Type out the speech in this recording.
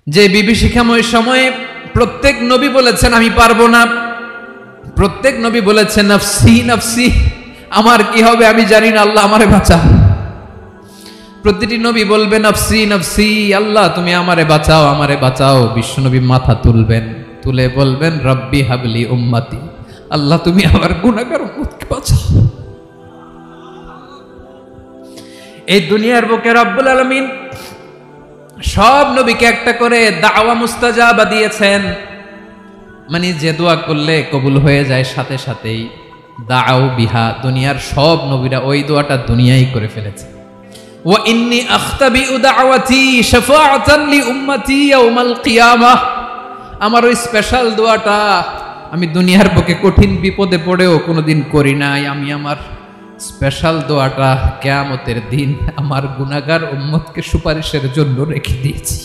যে বিভীষিকাময় সময়ে প্রত্যেক নবী বলেছেন আমি পারবো না, প্রত্যেক নবী বলেছেন নফসি নফসি, আমার কি হবে আমি জানি না, আল্লাহ আমারে বাঁচা। প্রতিটি নবী বলবে নফসি নফসি, আল্লাহ তুমি আমারে বাঁচাও আমারে বাঁচাও। বিশ্বনবী মাথা তুলবেন, তুলে বলবেন রব্বি হাবলি উম্মতি, আল্লাহ তুমি আমার গুনাহগার উম্মতকে বাঁচাও। এই দুনিয়ার বুকে রব্বুল আলামিন সব নবীকে একটা করে দাওয়া মুস্তাজাবা দিয়েছেন, মানে যে দোয়া করলে কবুল হয়ে যায় সাথে সাথেই। দাও বিহা, দুনিয়ার সব নবীরা ওই দোয়াটা দুনিয়ায় করে ফেলেছে। ওয়া ইন্নী আখতাবিউ দাওয়াতি শাফাআতান লি উম্মতি ইয়াউমাল কিয়ামাহ, আমার ওই স্পেশাল দোয়াটা আমি দুনিয়ার বুকে কঠিন বিপদে পড়েও কোনোদিন করি নাই। আমি আমার স্পেশাল দোয়াটা কিয়ামতের দিন আমার গুনাহগার উম্মতকে সুপারিশের জন্য রেখে দিয়েছি।